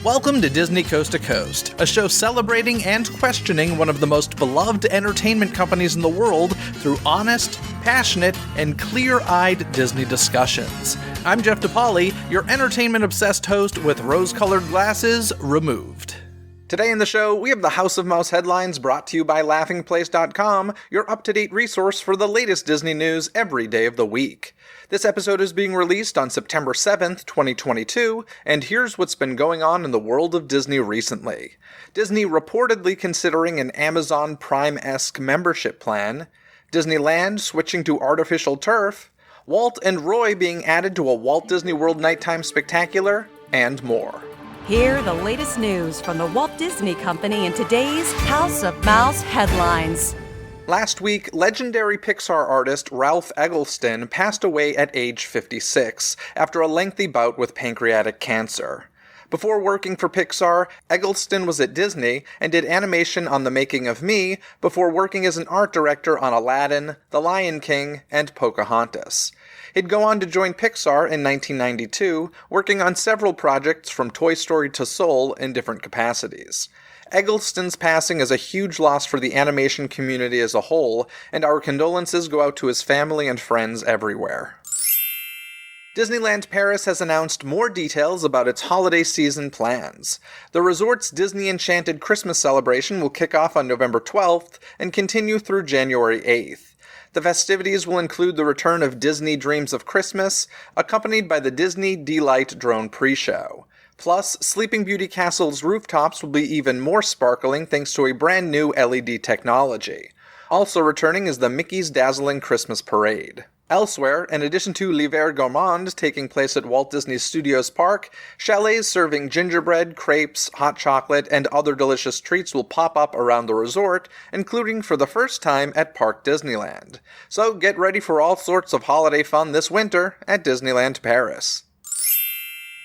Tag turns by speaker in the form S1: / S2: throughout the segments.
S1: Welcome to Disney Coast to Coast, a show celebrating and questioning one of the most beloved entertainment companies in the world through honest, passionate, and clear-eyed Disney discussions. I'm Jeff DePauli, your entertainment-obsessed host with rose-colored glasses removed. Today in the show, we have the House of Mouse headlines brought to you by LaughingPlace.com, your up-to-date resource for the latest Disney news every day of the week. This episode is being released on September 7th, 2022, and here's what's been going on in the world of Disney recently. Disney reportedly considering an Amazon Prime-esque membership plan, Disneyland switching to artificial turf, Walt and Roy being added to a Walt Disney World Nighttime Spectacular, and more.
S2: Hear the latest news from the Walt Disney Company in today's House of Mouse headlines.
S1: Last week, legendary Pixar artist Ralph Eggleston passed away at age 56 after a lengthy bout with pancreatic cancer. Before working for Pixar, Eggleston was at Disney and did animation on The Making of Me before working as an art director on Aladdin, The Lion King, and Pocahontas. He'd go on to join Pixar in 1992, working on several projects from Toy Story to Soul in different capacities. Eggleston's passing is a huge loss for the animation community as a whole, and our condolences go out to his family and friends everywhere. Disneyland Paris has announced more details about its holiday season plans. The resort's Disney Enchanted Christmas celebration will kick off on November 12th and continue through January 8th. The festivities will include the return of Disney Dreams of Christmas, accompanied by the Disney Delight drone pre-show. Plus, Sleeping Beauty Castle's rooftops will be even more sparkling thanks to a brand new LED technology. Also returning is the Mickey's Dazzling Christmas Parade. Elsewhere, in addition to l'Hiver Gourmand taking place at Walt Disney Studios Park, chalets serving gingerbread, crepes, hot chocolate, and other delicious treats will pop up around the resort, including for the first time at Park Disneyland. So get ready for all sorts of holiday fun this winter at Disneyland Paris.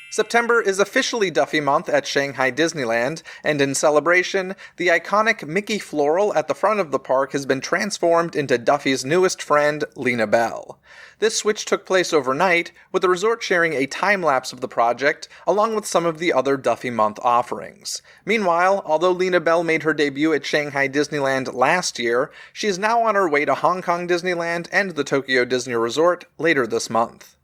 S1: September is officially Duffy Month at Shanghai Disneyland, and in celebration, the iconic Mickey floral at the front of the park has been transformed into Duffy's newest friend, Lina Bell. This switch took place overnight, with the resort sharing a time-lapse of the project, along with some of the other Duffy Month offerings. Meanwhile, although Lina Bell made her debut at Shanghai Disneyland last year, she is now on her way to Hong Kong Disneyland and the Tokyo Disney Resort later this month.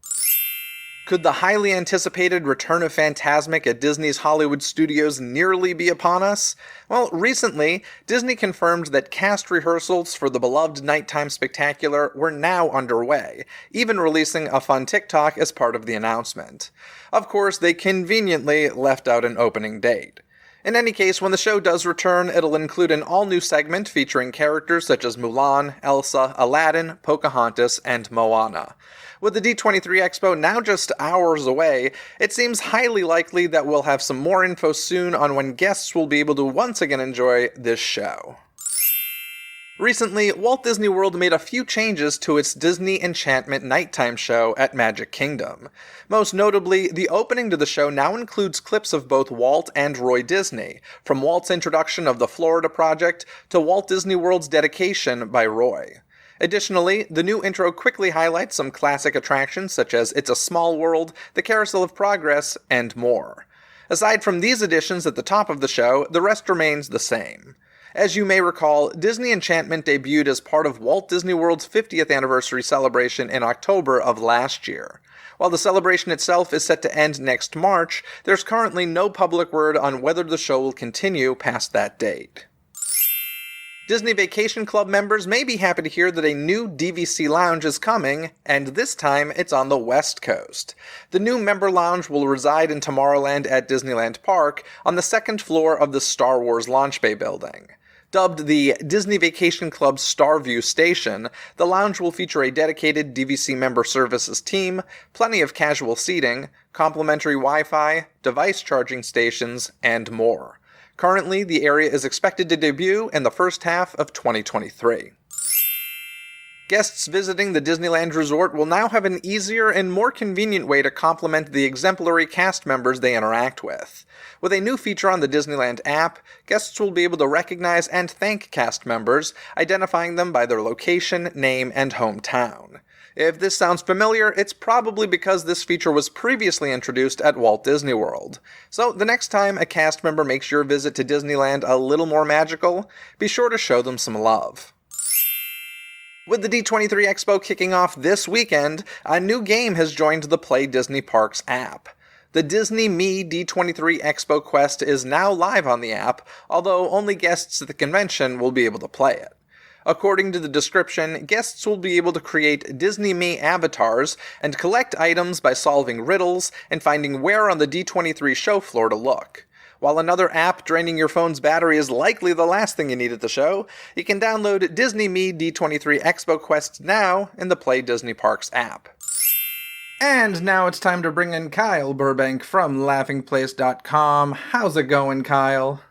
S1: Could the highly anticipated return of Fantasmic at Disney's Hollywood Studios nearly be upon us? Well, recently, Disney confirmed that cast rehearsals for the beloved Nighttime Spectacular were now underway, even releasing a fun TikTok as part of the announcement. Of course, they conveniently left out an opening date. In any case, when the show does return, it'll include an all-new segment featuring characters such as Mulan, Elsa, Aladdin, Pocahontas, and Moana. With the D23 Expo now just hours away, it seems highly likely that we'll have some more info soon on when guests will be able to once again enjoy this show. Recently, Walt Disney World made a few changes to its Disney Enchantment nighttime show at Magic Kingdom. Most notably, the opening to the show now includes clips of both Walt and Roy Disney, from Walt's introduction of the Florida Project to Walt Disney World's dedication by Roy. Additionally, the new intro quickly highlights some classic attractions such as It's a Small World, the Carousel of Progress, and more. Aside from these additions at the top of the show, the rest remains the same. As you may recall, Disney Enchantment debuted as part of Walt Disney World's 50th anniversary celebration in October of last year. While the celebration itself is set to end next March, there's currently no public word on whether the show will continue past that date. Disney Vacation Club members may be happy to hear that a new DVC lounge is coming, and this time it's on the West Coast. The new member lounge will reside in Tomorrowland at Disneyland Park on the second floor of the Star Wars Launch Bay building. Dubbed the Disney Vacation Club Starview Station, the lounge will feature a dedicated DVC member services team, plenty of casual seating, complimentary Wi-Fi, device charging stations, and more. Currently, the area is expected to debut in the first half of 2023. Guests visiting the Disneyland Resort will now have an easier and more convenient way to complement the exemplary cast members they interact with. With a new feature on the Disneyland app, guests will be able to recognize and thank cast members, identifying them by their location, name, and hometown. If this sounds familiar, it's probably because this feature was previously introduced at Walt Disney World. So the next time a cast member makes your visit to Disneyland a little more magical, be sure to show them some love. With the D23 Expo kicking off this weekend, a new game has joined the Play Disney Parks app. The Disney Me D23 Expo Quest is now live on the app, although only guests at the convention will be able to play it. According to the description, guests will be able to create Disney Me avatars and collect items by solving riddles and finding where on the D23 show floor to look. While another app draining your phone's battery is likely the last thing you need at the show, you can download Disney Me D23 Expo Quest now in the Play Disney Parks app. And now it's time to bring in Kyle Burbank from laughingplace.com. How's it going, Kyle?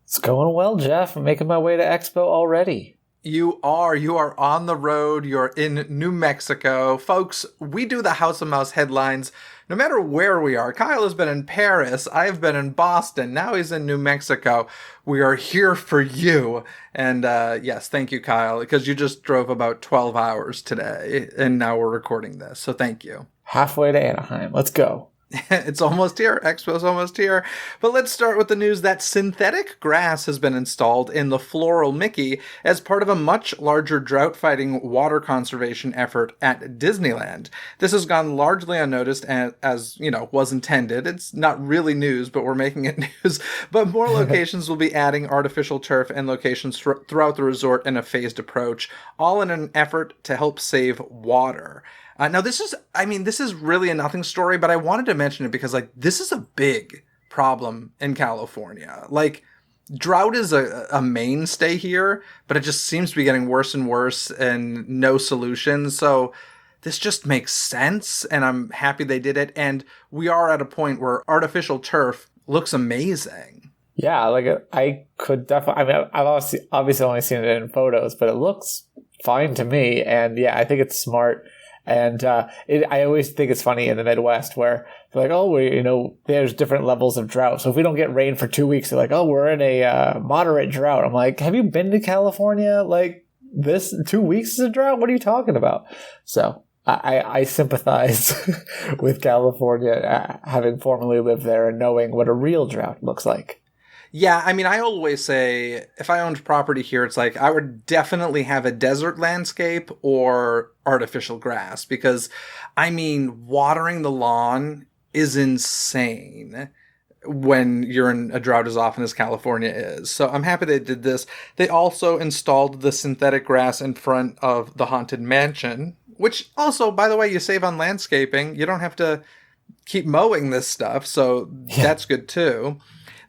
S3: It's going well, Jeff. I'm making my way to Expo already.
S1: You are on the road. You're in New Mexico. Folks, we do the House of Mouse headlines no matter where we are. Kyle has been in Paris. I've been in Boston. Now he's in New Mexico. We are here for you. And yes, thank you, Kyle, because you just drove about 12 hours today, and now we're recording this. So thank you.
S3: Halfway to Anaheim. Let's go.
S1: It's almost here. Expo's almost here. But let's start with the news that synthetic grass has been installed in the Floral Mickey as part of a much larger drought-fighting water conservation effort at Disneyland. This has gone largely unnoticed as was intended. It's not really news, but we're making it news. But more locations will be adding artificial turf and locations throughout the resort in a phased approach, all in an effort to help save water. Now, this is really a nothing story, but I wanted to mention it because, this is a big problem in California. Drought is a mainstay here, but it just seems to be getting worse and worse and no solution. So this just makes sense, and I'm happy they did it. And we are at a point where artificial turf looks amazing.
S3: Yeah, I could definitely, I've obviously only seen it in photos, but it looks fine to me. And yeah, I think it's smart. And I always think it's funny in the Midwest where they're like, there's different levels of drought. So if we don't get rain for 2 weeks, they're like, we're in a moderate drought. I'm like, have you been to California? This 2 weeks is a drought? What are you talking about? So I sympathize with California, having formerly lived there and knowing what a real drought looks like.
S1: Yeah, I always say if I owned property here, it's I would definitely have a desert landscape or artificial grass because, watering the lawn is insane when you're in a drought as often as California is. So I'm happy they did this. They also installed the synthetic grass in front of the Haunted Mansion, which also, by the way, you save on landscaping. You don't have to keep mowing this stuff, so that's good too.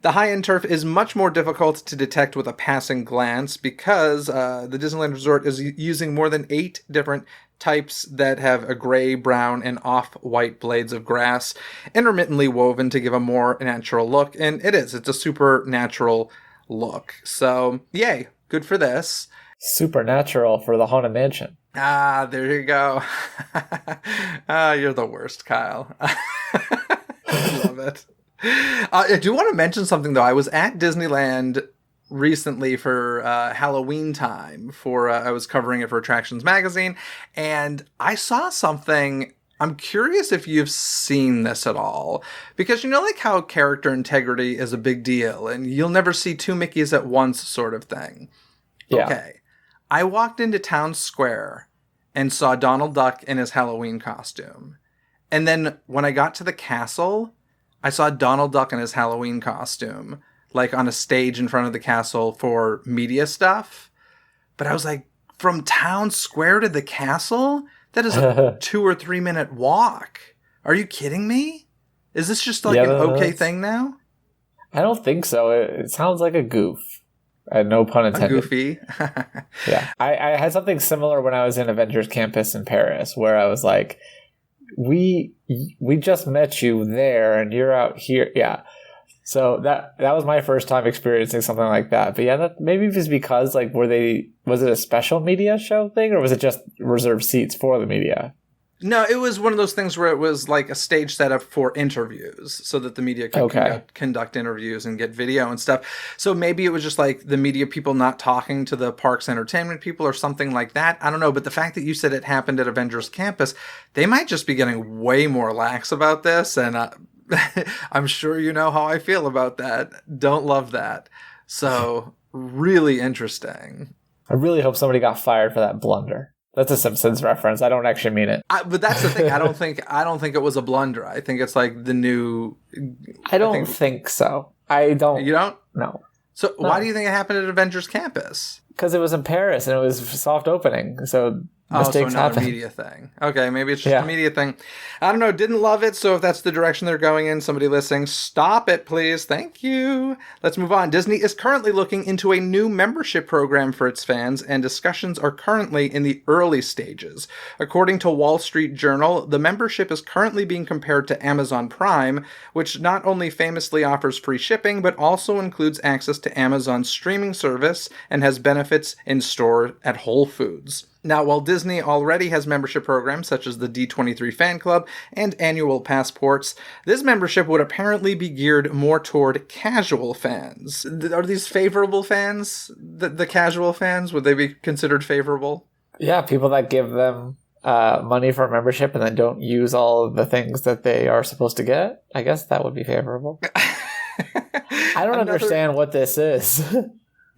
S1: The high-end turf is much more difficult to detect with a passing glance because the Disneyland Resort is using more than 8 different types that have a gray, brown, and off-white blades of grass intermittently woven to give a more natural look. And it's a super natural look. So, yay, good for this.
S3: Supernatural for the Haunted Mansion.
S1: Ah, there you go. You're the worst, Kyle. I love it. I do want to mention something, though. I was at Disneyland recently for Halloween time. I was covering it for Attractions Magazine, and I saw something. I'm curious if you've seen this at all. Because how character integrity is a big deal, and you'll never see 2 Mickeys at once sort of thing.
S3: Yeah.
S1: Okay. I walked into Town Square and saw Donald Duck in his Halloween costume. And then when I got to the castle, I saw Donald Duck in his Halloween costume, on a stage in front of the castle for media stuff. But I was like, from Town Square to the castle? That is a 2 or 3 minute walk. Are you kidding me? Is this just an okay thing now?
S3: I don't think so. It sounds like a goof. No pun intended.
S1: A goofy.
S3: Yeah. I had something similar when I was in Avengers Campus in Paris, where I was like, we just met you there and you're out here. Yeah. So that was my first time experiencing something like that. But yeah, maybe it was because was it a special media show thing or was it just reserved seats for the media?
S1: No, it was one of those things where it was like a stage setup for interviews so that the media could conduct interviews and get video and stuff. So maybe it was just like the media people not talking to the parks entertainment people or something like that. I don't know. But the fact that you said it happened at Avengers Campus, they might just be getting way more lax about this. And I'm sure you know how I feel about that. Don't love that. So really interesting.
S3: I really hope somebody got fired for that blunder. That's a Simpsons reference. I don't actually mean it.
S1: But that's the thing. I don't think it was a blunder. I think it's like the new.
S3: I don't think so. I don't.
S1: You don't?
S3: No.
S1: So why do you think it happened at Avengers Campus?
S3: Because it was in Paris and it was soft opening. So mistakes happen.
S1: A media thing. Okay, maybe it's just a media thing. I don't know. Didn't love it. So if that's the direction they're going in, somebody listening, stop it, please. Thank you. Let's move on. Disney is currently looking into a new membership program for its fans, and discussions are currently in the early stages. According to Wall Street Journal, the membership is currently being compared to Amazon Prime, which not only famously offers free shipping, but also includes access to Amazon's streaming service and has benefits in store at Whole Foods. Now, while Disney already has membership programs such as the D23 Fan Club and annual passports, this membership would apparently be geared more toward casual fans. Are these favorable fans? The casual fans? Would they be considered favorable?
S3: Yeah, people that give them money for a membership and then don't use all of the things that they are supposed to get. I guess that would be favorable. I don't understand what this is.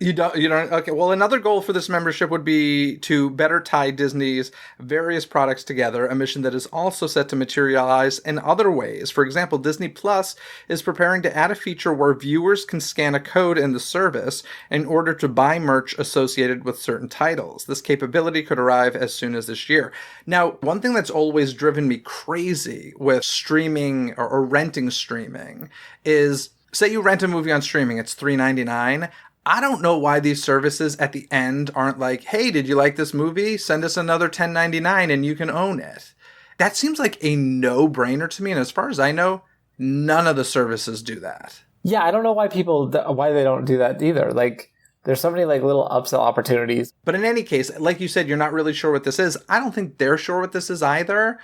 S1: You don't? Okay, well, another goal for this membership would be to better tie Disney's various products together, a mission that is also set to materialize in other ways. For example, Disney Plus is preparing to add a feature where viewers can scan a code in the service in order to buy merch associated with certain titles. This capability could arrive as soon as this year. Now, one thing that's always driven me crazy with streaming or renting streaming is, say you rent a movie on streaming, it's $3.99. I don't know why these services at the end aren't like, hey, did you like this movie? Send us another $10.99 and you can own it. That seems like a no-brainer to me. And as far as I know, none of the services do that.
S3: Yeah, I don't know why why they don't do that either. Like, there's so many like little upsell opportunities.
S1: But in any case, like you said, you're not really sure what this is. I don't think they're sure what this is either.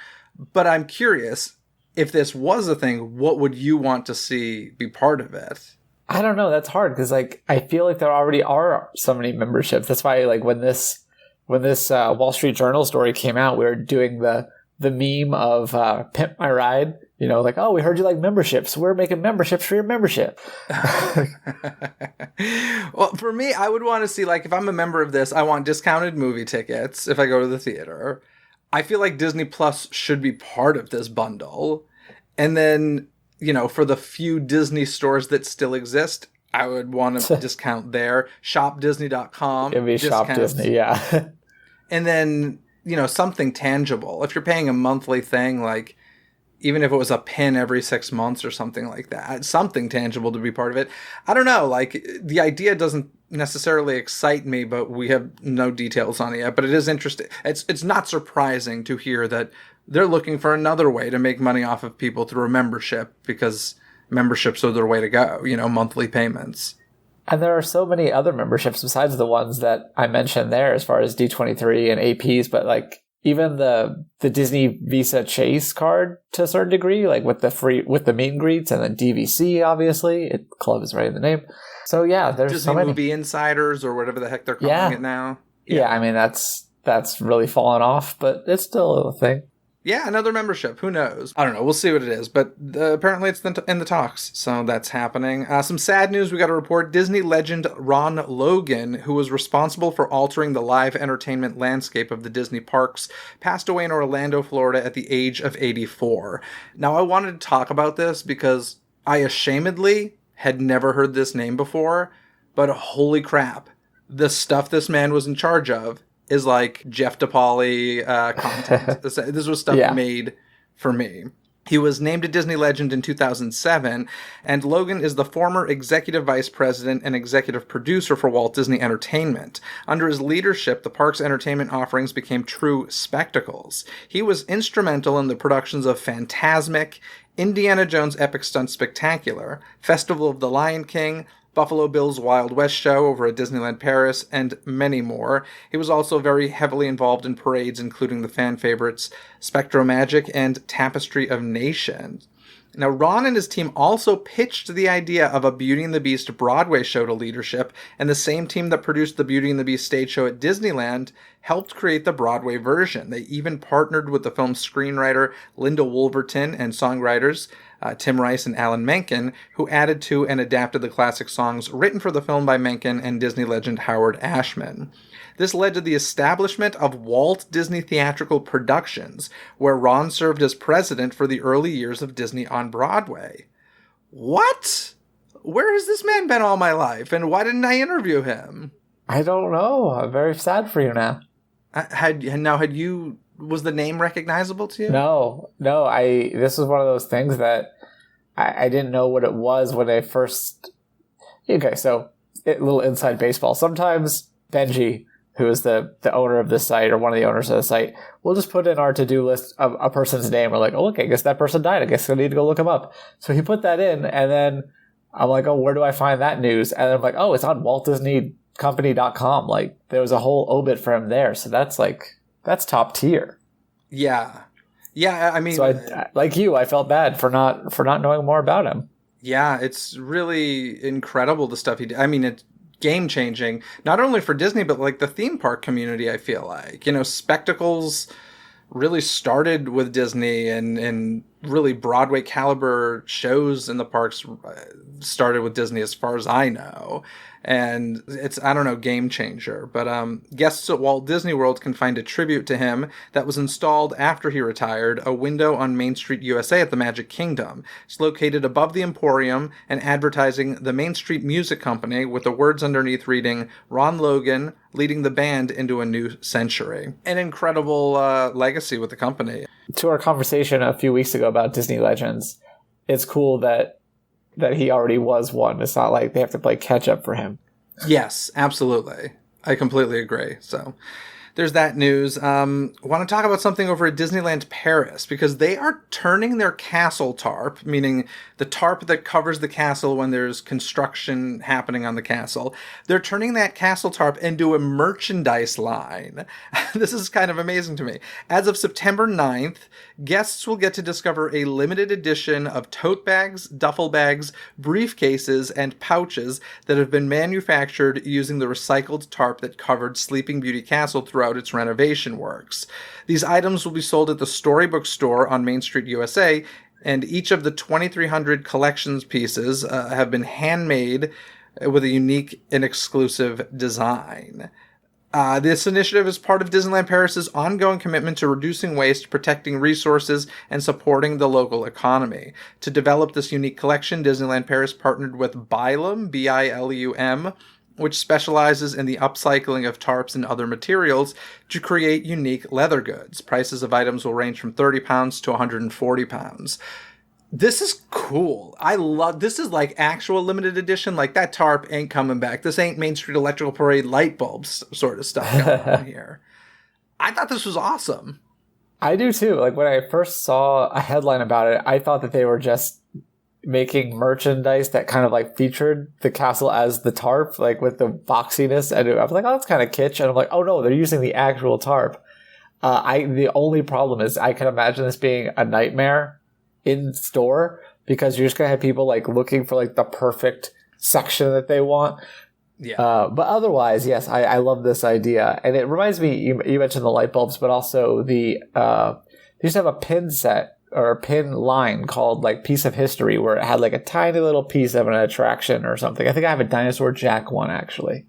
S1: But I'm curious, if this was a thing, what would you want to see be part of it?
S3: I don't know. That's hard because like I feel like there already are so many memberships. That's why like when this Wall Street Journal story came out, we were doing the meme of Pimp My Ride. You know, like, oh, we heard you like memberships. We're making memberships for your membership.
S1: Well, for me, I would want to see, like, if I'm a member of this, I want discounted movie tickets if I go to the theater. I feel like Disney Plus should be part of this bundle. And then, you know, for the few Disney stores that still exist, I would want to discount there. ShopDisney.com.
S3: It'd be Shop Disney, yeah.
S1: And then, you know, something tangible. If you're paying a monthly thing, like, even if it was a pin every 6 months or something like that, something tangible to be part of it. I don't know, like, the idea doesn't necessarily excite me, but we have no details on it yet. But it is interesting. It's not surprising to hear that they're looking for another way to make money off of people through a membership, because memberships are their way to go, you know, monthly payments.
S3: And there are so many other memberships besides the ones that I mentioned there as far as D23 and APs, but like even the Disney Visa Chase card to a certain degree, like with the meet and greets, and then DVC, obviously. Club is right in the name. So yeah, there's
S1: Disney
S3: so many.
S1: Movie Insiders or whatever the heck they're calling it now.
S3: Yeah, I mean, that's really fallen off, but it's still a thing.
S1: Yeah, another membership. Who knows? I don't know. We'll see what it is. But apparently it's in the talks, so that's happening. Some sad news we got to report. Disney legend Ron Logan, who was responsible for altering the live entertainment landscape of the Disney parks, passed away in Orlando, Florida at the age of 84. Now, I wanted to talk about this because I ashamedly had never heard this name before, but holy crap, the stuff this man was in charge of is like Jeff DePauli content. This was stuff made for me. He was named a Disney legend in 2007, and Logan is the former executive vice president and executive producer for Walt Disney Entertainment. Under his leadership, the park's entertainment offerings became true spectacles. He was instrumental in the productions of Fantasmic, Indiana Jones Epic Stunt Spectacular, Festival of the Lion King, Buffalo Bill's Wild West show over at Disneyland Paris, and many more. He was also very heavily involved in parades, including the fan favorites Spectromagic and Tapestry of Nations. Now, Ron and his team also pitched the idea of a Beauty and the Beast Broadway show to leadership, and the same team that produced the Beauty and the Beast stage show at Disneyland helped create the Broadway version. They even partnered with the film's screenwriter Linda Wolverton and songwriters Tim Rice and Alan Menken, who added to and adapted the classic songs written for the film by Menken and Disney legend Howard Ashman. This led to the establishment of Walt Disney Theatrical Productions, where Ron served as president for the early years of Disney on Broadway. What? Where has this man been all my life, and why didn't I interview him?
S3: I don't know. I'm very sad for you now.
S1: Was the name recognizable to you?
S3: No. This was one of those things that I didn't know what it was when I first... Okay, so a little inside baseball. Sometimes Benji, who is the owner of this site, or one of the owners of the site, we'll just put in our to-do list of a person's name. We're like, oh, look, I guess that person died. I guess I need to go look him up. So he put that in, and then I'm like, oh, where do I find that news? And then I'm like, oh, it's on WaltDisneyCompany.com. Like, there was a whole obit for him there. So that's top tier.
S1: Yeah. Yeah, I mean...
S3: So I felt bad for not knowing more about him.
S1: Yeah, it's really incredible, the stuff he did. I mean, it's game-changing, not only for Disney, but like the theme park community, I feel like. Spectacles really started with Disney, and really Broadway caliber shows in the parks started with Disney as far as I know. And it's, I don't know, game changer. But guests at Walt Disney World can find a tribute to him that was installed after he retired, a window on Main Street, USA at the Magic Kingdom. It's located above the Emporium and advertising the Main Street Music Company, with the words underneath reading, Ron Logan leading the band into a new century. An incredible legacy with the company.
S3: To our conversation a few weeks ago about Disney Legends, it's cool that he already was one. It's not like they have to play catch up for him.
S1: Yes, absolutely. I completely agree. So there's that news. Want to talk about something over at Disneyland Paris, because they are turning their castle tarp, meaning the tarp that covers the castle when there's construction happening on the castle. They're turning that castle tarp into a merchandise line. This is kind of amazing to me. As of September 9th, guests will get to discover a limited edition of tote bags, duffel bags, briefcases, and pouches that have been manufactured using the recycled tarp that covered Sleeping Beauty Castle throughout its renovation works. These items will be sold at the Storybook Store on Main Street, USA, and each of the 2,300 collections pieces have been handmade with a unique and exclusive design. This initiative is part of Disneyland Paris's ongoing commitment to reducing waste, protecting resources, and supporting the local economy. To develop this unique collection, Disneyland Paris partnered with Bilum, Bilum, which specializes in the upcycling of tarps and other materials to create unique leather goods. Prices of items will range from £30 to £140. This is cool. This is like actual limited edition. Like, that tarp ain't coming back. This ain't Main Street Electrical Parade light bulbs sort of stuff going on here. I thought this was awesome.
S3: I do too. Like, when I first saw a headline about it, I thought that they were just making merchandise that kind of like featured the castle as the tarp, like with the boxiness. And I was like, oh, that's kind of kitsch. And I'm like, oh no, they're using the actual tarp. The only problem is I can imagine this being a nightmare in store, because you're just gonna have people like looking for like the perfect section that they want.
S1: Yeah.
S3: But otherwise, yes, I love this idea. And it reminds me, you mentioned the light bulbs, but also they used to have a pin set or a pin line called like Piece of History, where it had like a tiny little piece of an attraction or something. I think I have a Dinosaur Jack one, actually.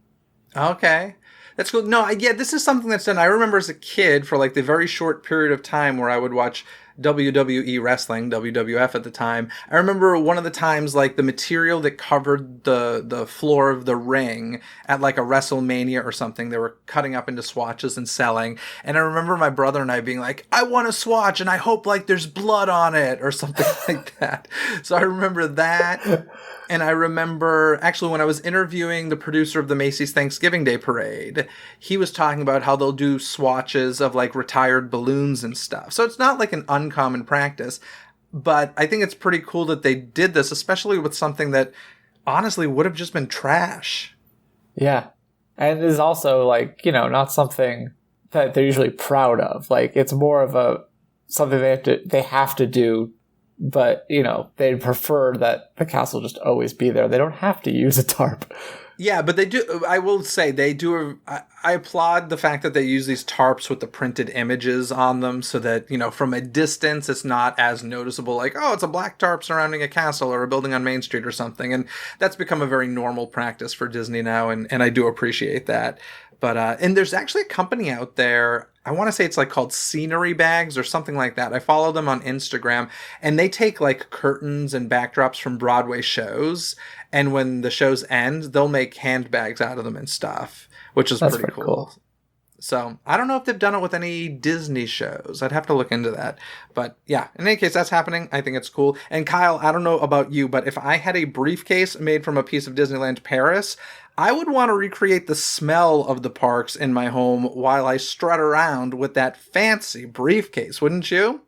S1: Okay. That's cool. No, this is something that's done. I remember as a kid, for like the very short period of time where I would watch WWE wrestling, WWF at the time. I remember one of the times, like, the material that covered the floor of the ring at like a WrestleMania or something, they were cutting up into swatches and selling. And I remember my brother and I being like, I want a swatch and I hope like there's blood on it or something like that. So I remember that. And I remember, actually, when I was interviewing the producer of the Macy's Thanksgiving Day Parade, he was talking about how they'll do swatches of, like, retired balloons and stuff. So it's not, like, an uncommon practice. But I think it's pretty cool that they did this, especially with something that honestly would have just been trash.
S3: Yeah. And it is also like, not something that they're usually proud of. Like it's more of something they have to do, but they'd prefer that the castle just always be there. They don't have to use a tarp.
S1: Yeah, but they do. I will say they do. I applaud the fact that they use these tarps with the printed images on them, so that from a distance it's not as noticeable. Like, oh, it's a black tarp surrounding a castle or a building on Main Street or something, and that's become a very normal practice for Disney now, and I do appreciate that. But and there's actually a company out there. I want to say it's like called Scenery Bags or something like that. I follow them on Instagram, and they take like curtains and backdrops from Broadway shows, and when the shows end, they'll make handbags out of them and stuff, which is
S3: That's
S1: pretty cool. So I don't know if they've done it with any Disney shows. I'd have to look into that. But yeah, in any case, that's happening. I think it's cool. And Kyle, I don't know about you, but if I had a briefcase made from a piece of Disneyland Paris, I would want to recreate the smell of the parks in my home while I strut around with that fancy briefcase, wouldn't you?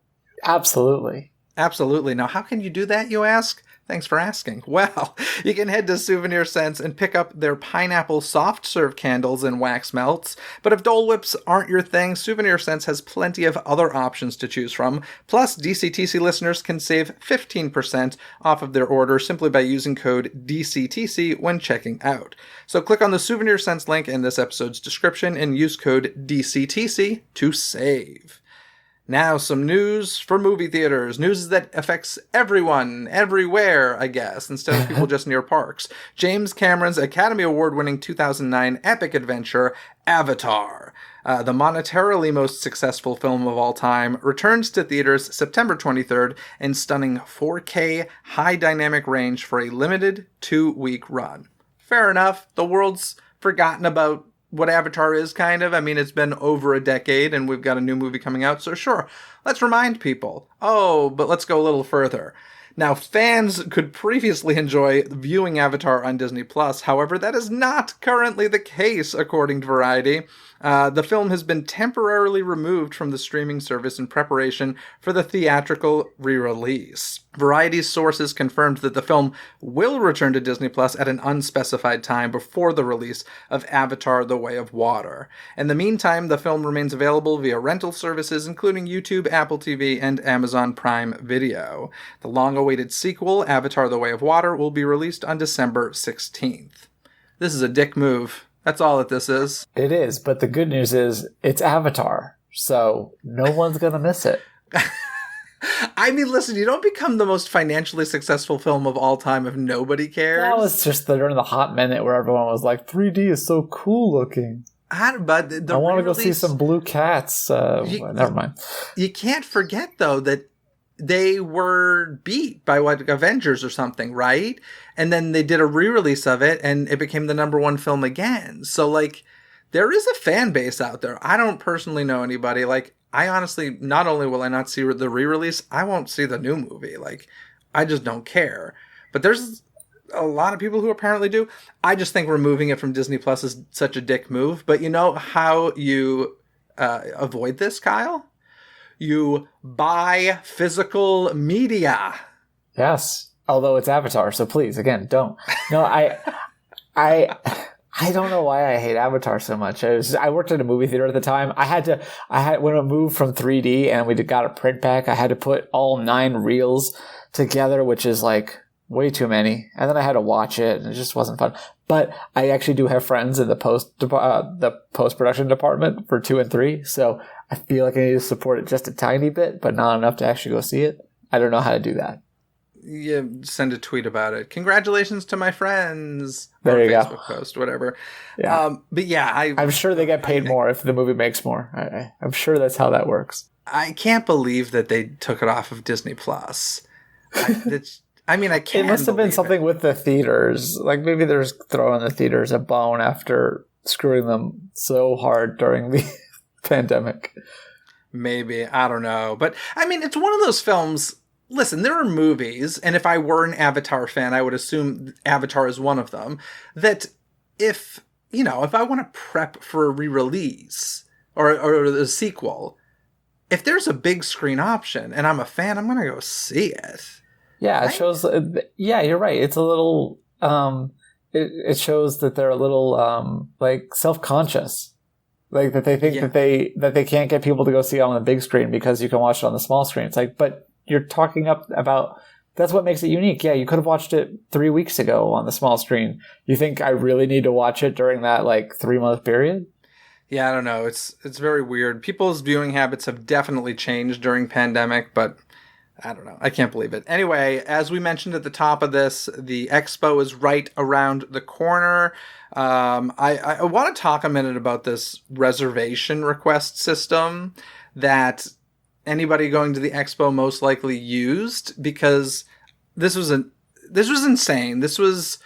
S3: Absolutely.
S1: Absolutely. Now, how can you do that, you ask? Thanks for asking. Well, you can head to Souvenir Scents and pick up their pineapple soft serve candles and wax melts. But if Dole Whips aren't your thing, Souvenir Scents has plenty of other options to choose from. Plus, DCTC listeners can save 15% off of their order simply by using code DCTC when checking out. So click on the Souvenir Scents link in this episode's description and use code DCTC to save. Now, some news for movie theaters. News that affects everyone, everywhere, I guess, instead of people just near parks. James Cameron's Academy Award-winning 2009 epic adventure, Avatar, the monetarily most successful film of all time, returns to theaters September 23rd in stunning 4K high dynamic range for a limited 2-week run. Fair enough. The world's forgotten about what Avatar is, kind of. I mean, it's been over a decade and we've got a new movie coming out, so sure, let's remind people. Oh, but let's go a little further. Now, fans could previously enjoy viewing Avatar on Disney+. However, that is not currently the case, according to Variety. The film has been temporarily removed from the streaming service in preparation for the theatrical re-release. Variety's sources confirmed that the film will return to Disney Plus at an unspecified time before the release of Avatar: The Way of Water. In the meantime, the film remains available via rental services including YouTube, Apple TV, and Amazon Prime Video. The long-awaited sequel, Avatar: The Way of Water, will be released on December 16th. This is a dick move. That's all that this is.
S3: It is, but the good news is it's Avatar, so no one's going to miss it.
S1: I mean, listen, you don't become the most financially successful film of all time if nobody cares.
S3: That was just during the hot minute where everyone was like, 3D is so cool looking.
S1: I want to
S3: go see some blue cats. Never mind.
S1: You can't forget, though, that they were beat by Avengers or something, right? And then they did a re-release of it and it became the #1 film again. So like there is a fan base out there. I don't personally know anybody. Like I honestly, not only will I not see the re-release, I won't see the new movie. Like I just don't care. But there's a lot of people who apparently do. I just think removing it from Disney Plus is such a dick move. But you know how you avoid this, Kyle? You buy physical media.
S3: Yes. Although it's Avatar, so please, again, don't. No, I don't know why I hate Avatar so much. I worked at a movie theater at the time. When I moved from 3D and we got a print pack, I had to put all 9 reels together, which is like way too many. And then I had to watch it and it just wasn't fun. But I actually do have friends in the post-production department for 2 and 3. So I feel like I need to support it just a tiny bit, but not enough to actually go see it. I don't know how to do that.
S1: Yeah, send a tweet about it. Congratulations to my friends.
S3: There you
S1: Facebook
S3: go.
S1: Post, whatever.
S3: Yeah.
S1: But yeah,
S3: I'm sure they get paid more if the movie makes more. I'm sure that's how that works.
S1: I can't believe that they took it off of Disney Plus. I can't.
S3: It must have been something with the theaters. Like maybe they're throwing the theaters a bone after screwing them so hard during the pandemic.
S1: Maybe. I don't know. But I mean, it's one of those films. Listen, there are movies, and if I were an Avatar fan, I would assume Avatar is one of them, that if I want to prep for a re-release or a sequel, if there's a big screen option and I'm a fan, I'm going to go see it.
S3: Yeah, it shows. Yeah, you're right. It's a little it shows that they're a little like self-conscious. Like that they think that they can't get people to go see it on the big screen because you can watch it on the small screen. It's like, but you're talking about that's what makes it unique. Yeah, you could have watched it 3 weeks ago on the small screen. You think I really need to watch it during that like 3-month period?
S1: Yeah, I don't know. It's very weird. People's viewing habits have definitely changed during pandemic, but I don't know. I can't believe it. Anyway, as we mentioned at the top of this, the expo is right around the corner. I want to talk a minute about this reservation request system that anybody going to the expo most likely used, because this was insane. This was,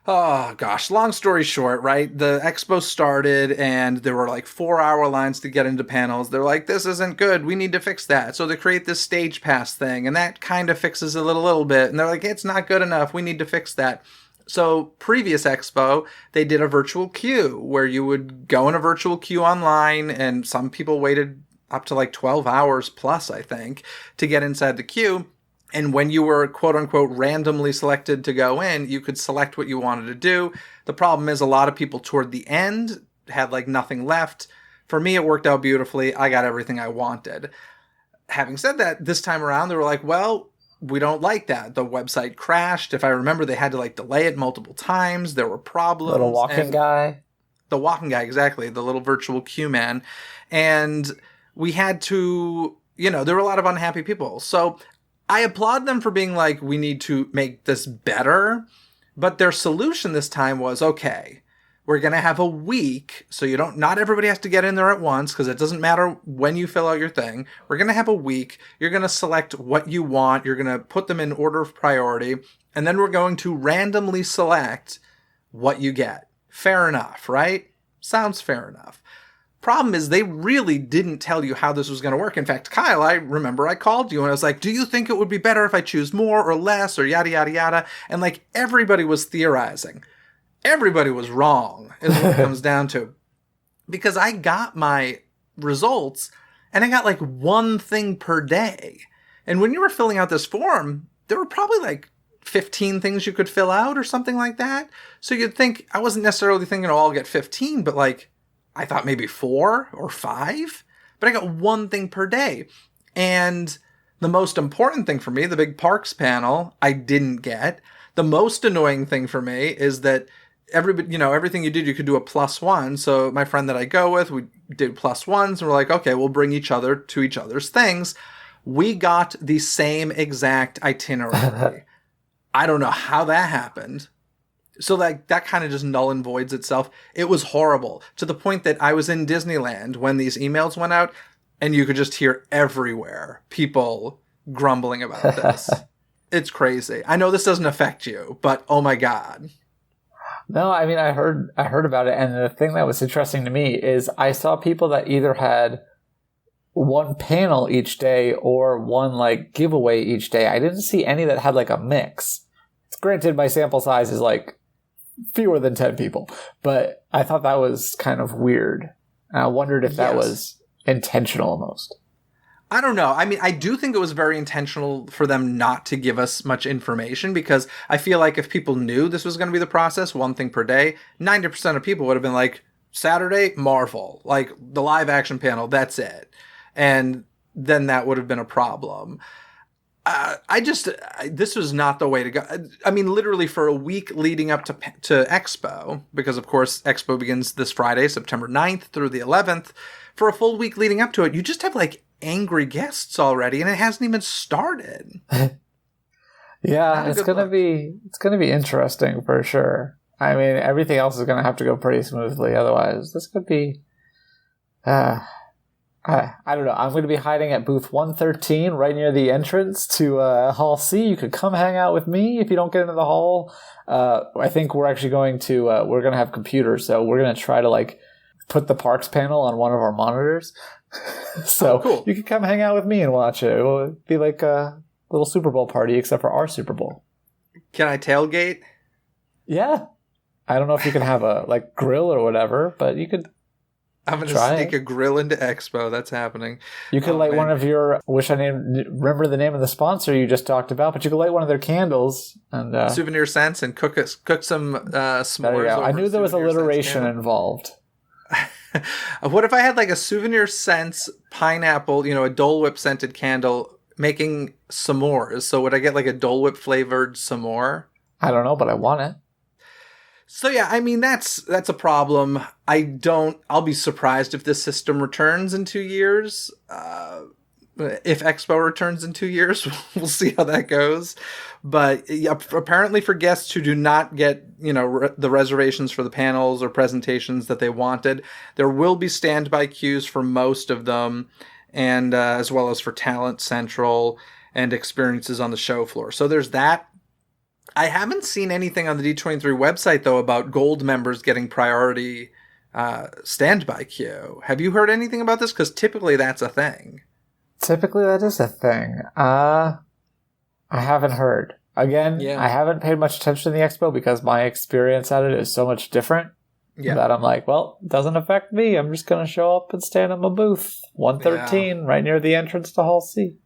S1: oh gosh, long story short, right? The expo started and there were like 4-hour lines to get into panels. They're like, this isn't good. We need to fix that. So they create this stage pass thing, and that kind of fixes it a little bit. And they're like, it's not good enough. We need to fix that. So previous expo, they did a virtual queue where you would go in a virtual queue online, and some people waited up to like 12 hours plus, I think, to get inside the queue. And when you were, quote unquote, randomly selected to go in, you could select what you wanted to do. The problem is a lot of people toward the end had like nothing left. For me, it worked out beautifully. I got everything I wanted. Having said that, this time around, they were like, well, we don't like that. The website crashed. If I remember, they had to like delay it multiple times. There were problems.
S3: Little walking guy.
S1: The walking guy, exactly. The little virtual queue man. And we had to, there were a lot of unhappy people. So I applaud them for being like, we need to make this better. But their solution this time was, okay, we're going to have a week. So not everybody has to get in there at once, because it doesn't matter when you fill out your thing. We're going to have a week. You're going to select what you want. You're going to put them in order of priority. And then we're going to randomly select what you get. Fair enough, right? Sounds fair enough. Problem is, they really didn't tell you how this was going to work. In fact, Kyle, I remember I called you and I was like, do you think it would be better if I choose more or less or yada, yada, yada? And like everybody was theorizing. Everybody was wrong is what it comes down to. Because I got my results and I got like one thing per day. And when you were filling out this form, there were probably like 15 things you could fill out or something like that. So you'd think, I wasn't necessarily thinking, oh, I'll get 15, but like, I thought maybe 4 or 5, but I got one thing per day. And the most important thing for me, the big parks panel, I didn't get. The most annoying thing for me is that everything you did, you could do a +1. So my friend that I go with, we did +1s, and we're like, okay, we'll bring each other to each other's things. We got the same exact itinerary. I don't know how that happened. So that kind of just null and voids itself. It was horrible, to the point that I was in Disneyland when these emails went out, and you could just hear everywhere people grumbling about this. It's crazy. I know this doesn't affect you, but oh my God.
S3: No, I mean, I heard about it, and the thing that was interesting to me is I saw people that either had one panel each day or one like giveaway each day. I didn't see any that had like a mix. Granted, my sample size is like fewer than 10 people, but I thought that was kind of weird. And I wondered if that was intentional almost.
S1: I don't know. I mean, I do think it was very intentional for them not to give us much information, because I feel like if people knew this was going to be the process, one thing per day, 90% of people would have been like, Saturday, Marvel, like the live action panel, that's it. And then that would have been a problem. This was not the way to go. I mean, literally for a week leading up to Expo, because of course Expo begins this Friday, September 9th through the 11th. For a full week leading up to it, you just have like angry guests already, and it hasn't even started.
S3: Yeah, it's gonna be interesting for sure. I mean, everything else is gonna have to go pretty smoothly. Otherwise, this could be. I don't know. I'm going to be hiding at booth 113 right near the entrance to Hall C. You could come hang out with me if you don't get into the hall. I think we're actually going to we're going to have computers, so we're going to try to like put the parks panel on one of our monitors. So
S1: cool.
S3: You can come hang out with me and watch it. It'll be like a little Super Bowl party, except for our Super Bowl.
S1: Can I tailgate?
S3: Yeah. I don't know if you can have a like grill or whatever, but you could.
S1: I'm going to
S3: Try
S1: sneak
S3: it.
S1: a grill into Expo. That's happening.
S3: You could
S1: Oh,
S3: light
S1: man.
S3: one of your, remember the name of the sponsor you just talked about, but you could light one of their candles and
S1: Souvenir scents and cook some s'mores.
S3: there you go. I
S1: over
S3: knew there was
S1: souvenir scents
S3: alliteration
S1: candle.
S3: involved.
S1: What if I had like a souvenir scents pineapple, a Dole Whip scented candle making s'mores? So would I get like a Dole Whip flavored s'more?
S3: I don't know, but I want it.
S1: So yeah, I mean that's a problem. I'll be surprised if this system returns in 2 years. If Expo returns in 2 years, we'll see how that goes. But yeah, apparently for guests who do not get, the reservations for the panels or presentations that they wanted, there will be standby queues for most of them, and as well as for Talent Central and experiences on the show floor. So there's that. I haven't seen anything on the D23 website, though, about gold members getting priority standby queue. Have you heard anything about this? Because typically that's a thing.
S3: Typically, that is a thing. I haven't heard. Again,
S1: Yeah.
S3: I haven't paid much attention to the expo because my experience at it is so much different that I'm like, well, it doesn't affect me. I'm just going to show up and stand in my booth. 113, right near the entrance to Hall C.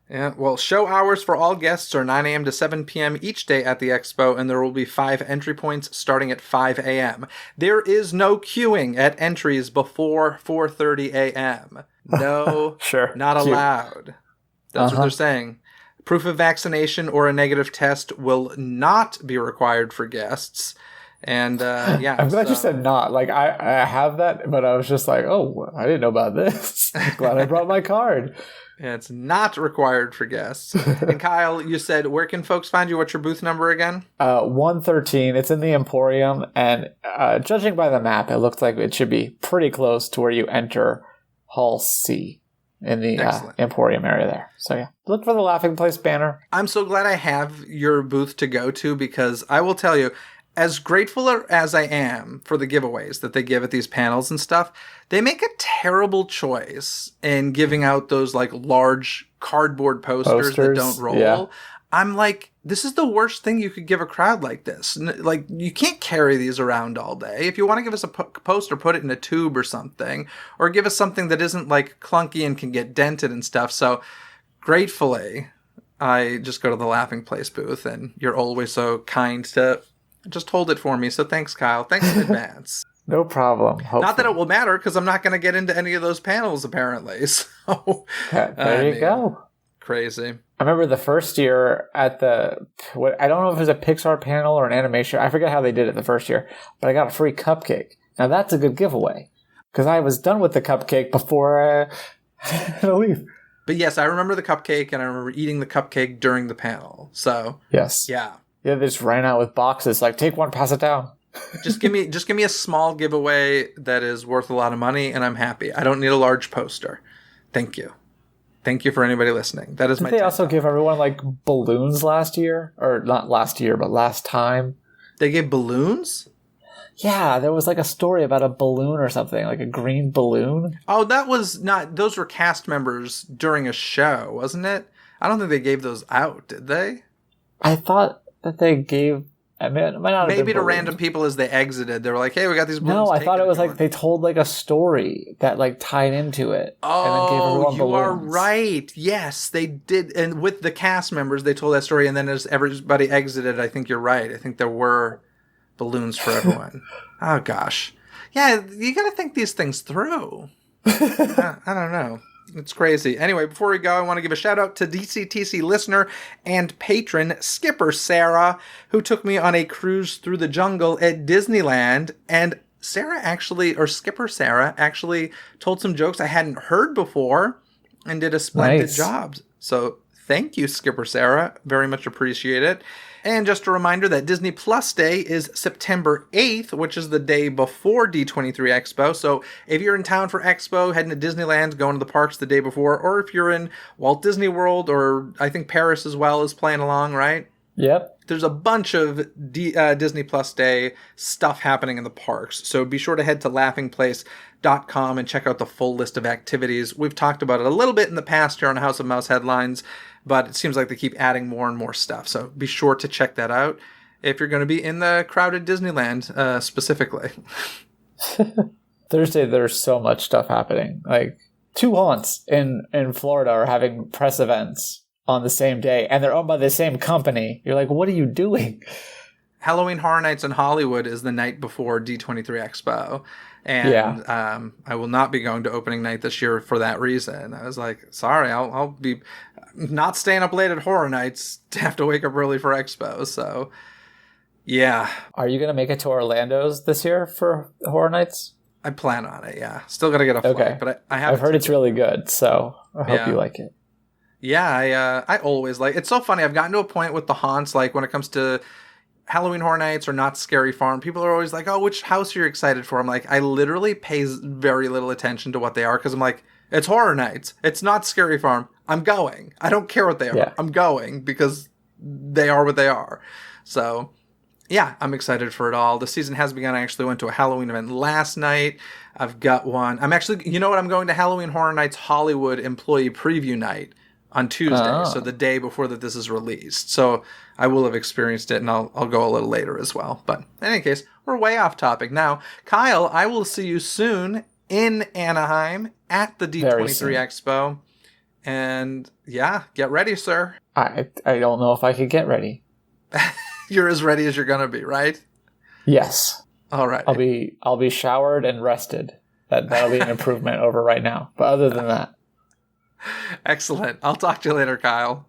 S1: Yeah, well, show hours for all guests are 9 a.m. to 7 p.m. each day at the expo, and there will be 5 entry points starting at 5 a.m. There is no queuing at entries before 4:30 a.m. No,
S3: Sure.
S1: not
S3: Cute.
S1: allowed. That's what they're saying. Proof of vaccination or a negative test will not be required for guests. And yeah,
S3: I'm glad you said not. Like, I have that, but I was just like, oh, I didn't know about this. I'm glad I brought my card.
S1: yeah, it's not required for guests. And Kyle, you said, where can folks find you? What's your booth number again?
S3: 113. It's in the Emporium, and judging by the map, it looks like it should be pretty close to where you enter Hall C in the Emporium area there. So yeah, look for the Laughing Place banner.
S1: I'm so glad I have your booth to go to, because I will tell you, as grateful as I am for the giveaways that they give at these panels and stuff, they make a terrible choice in giving out those like large cardboard posters that don't roll.
S3: Yeah.
S1: I'm like, this is the worst thing you could give a crowd like this. Like, you can't carry these around all day. If you want to give us a poster, put it in a tube or something, or give us something that isn't like clunky and can get dented and stuff. So gratefully, I just go to the Laughing Place booth, and you're always so kind to just hold it for me. So thanks, Kyle. Thanks in advance.
S3: No problem. Hopefully.
S1: Not that it will matter, because I'm not going to get into any of those panels, apparently. So
S3: there you go.
S1: Crazy.
S3: I remember the first year at I don't know if it was a Pixar panel or an animation. I forget how they did it the first year, but I got a free cupcake. Now that's a good giveaway, because I was done with the cupcake before I had to leave.
S1: But yes, I remember the cupcake, and I remember eating the cupcake during the panel. So
S3: yes.
S1: yeah.
S3: Yeah, they just ran out with boxes. Like, take one, pass it down.
S1: Just give me a small giveaway that is worth a lot of money, and I'm happy. I don't need a large poster. Thank you. Thank you for anybody listening. That is my.
S3: Did they also give everyone like balloons last year, or not last year, but last time?
S1: They gave balloons?
S3: Yeah, there was like a story about a balloon or something, like a green balloon.
S1: Oh, that was not. Those were cast members during a show, wasn't it? I don't think they gave those out, did they?
S3: I thought that they gave. I mean, it might not have
S1: maybe
S3: been
S1: to
S3: balloons.
S1: random people as they exited. They were like, "Hey, we got these balloons."
S3: No, I thought it was
S1: taken
S3: like they told like a story that like tied into it. And then gave
S1: Oh,
S3: everyone
S1: you
S3: balloons.
S1: are right. Yes, they did. And with the cast members, they told that story. And then as everybody exited, I think you're right. I think there were balloons for everyone. Oh, gosh. Yeah, you got to think these things through. I don't know. It's crazy. Anyway, before we go, I want to give a shout out to DCTC listener and patron Skipper Sarah, who took me on a cruise through the jungle at Disneyland. And Skipper Sarah actually told some jokes I hadn't heard before and did a splendid job. So thank you, Skipper Sarah. Very much appreciate it. And just a reminder that Disney Plus Day is September 8th, which is the day before D23 Expo. So if you're in town for Expo, heading to Disneyland, going to the parks the day before, or if you're in Walt Disney World, or I think Paris as well is playing along, right?
S3: Yep.
S1: There's a bunch of Disney Plus Day stuff happening in the parks. So be sure to head to laughingplace.com and check out the full list of activities. We've talked about it a little bit in the past here on House of Mouse Headlines, but it seems like they keep adding more and more stuff. So be sure to check that out if you're going to be in the crowded Disneyland specifically.
S3: Thursday, there's so much stuff happening. Like, 2 haunts in Florida are having press events on the same day, and they're owned by the same company. You're like, what are you doing?
S1: Halloween Horror Nights in Hollywood is the night before D23 Expo. And I will not be going to opening night this year for that reason. I was like, sorry, I'll be not staying up late at Horror Nights to have to wake up early for Expo. So, yeah.
S3: Are you going to make it to Orlando's this year for Horror Nights?
S1: I plan on it, yeah. Still got to get a flight.
S3: Okay.
S1: But I've
S3: heard it's really good, so I hope you like it.
S1: Yeah, I always like. It's so funny. I've gotten to a point with the haunts, like when it comes to Halloween Horror Nights or Not Scary Farm, people are always like, oh, which house are you excited for? I'm like, I literally pay very little attention to what they are because I'm like, it's Horror Nights. It's Not Scary Farm. I'm going. I don't care what they are. Yeah. I'm going because they are what they are. So, yeah, I'm excited for it all. The season has begun. I actually went to a Halloween event last night. I've got one. I'm actually, you know what? I'm going to Halloween Horror Nights Hollywood Employee Preview Night on Tuesday, so the day before that this is released. So I will have experienced it, and I'll go a little later as well. But in any case, we're way off topic now. Kyle, I will see you soon in Anaheim at the D23 Expo. And yeah, get ready, sir.
S3: I don't know if I could get ready.
S1: You're as ready as you're gonna be, right?
S3: Yes.
S1: All right.
S3: I'll be showered and rested. That'll be an improvement over right now. But other than that.
S1: Excellent. I'll talk to you later, Kyle.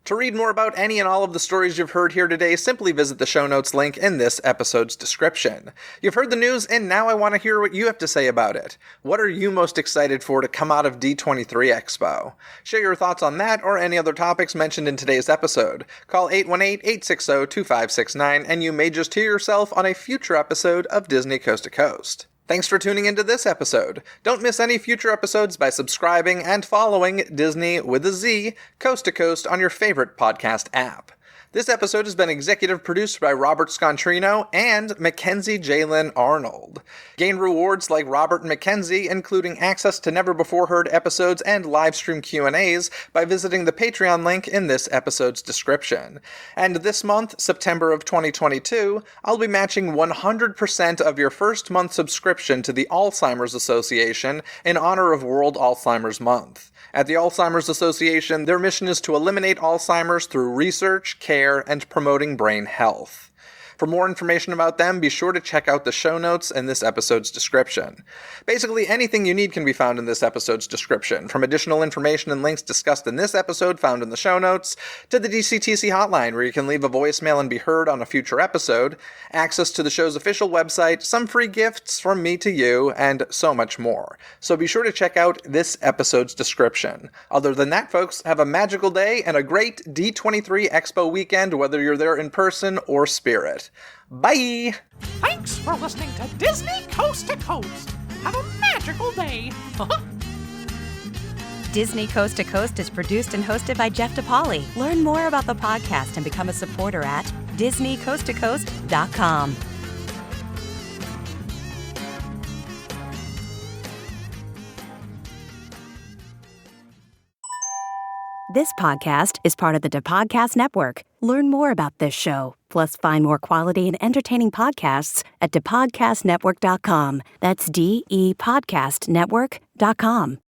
S1: To read more about any and all of the stories you've heard here today, simply visit the show notes link in this episode's description. You've heard the news, and now I want to hear what you have to say about it. What are you most excited for to come out of D23 Expo? Share your thoughts on that or any other topics mentioned in today's episode. Call 818-860-2569, and you may just hear yourself on a future episode of Disney Coast to Coast. Thanks for tuning into this episode. Don't miss any future episodes by subscribing and following Disney with a Z, Coast to Coast on your favorite podcast app. This episode has been executive produced by Robert Scontrino and Mackenzie Jalen Arnold. Gain rewards like Robert and Mackenzie, including access to never-before-heard episodes and live-stream Q&As by visiting the Patreon link in this episode's description. And this month, September of 2022, I'll be matching 100% of your first month subscription to the Alzheimer's Association in honor of World Alzheimer's Month. At the Alzheimer's Association, their mission is to eliminate Alzheimer's through research, care, and promoting brain health. For more information about them, be sure to check out the show notes in this episode's description. Basically, anything you need can be found in this episode's description, from additional information and links discussed in this episode found in the show notes, to the DCTC hotline where you can leave a voicemail and be heard on a future episode, access to the show's official website, some free gifts from me to you, and so much more. So be sure to check out this episode's description. Other than that, folks, have a magical day and a great D23 Expo weekend, whether you're there in person or spirit. Bye!
S4: Thanks for listening to Disney Coast to Coast. Have a magical day.
S2: Disney Coast to Coast is produced and hosted by Jeff DePauli. Learn more about the podcast and become a supporter at DisneyCoastToCoast.com. This podcast is part of the DePodcast Network. Learn more about this show, plus find more quality and entertaining podcasts at DePodcastNetwork.com. That's DEPodcastNetwork.com.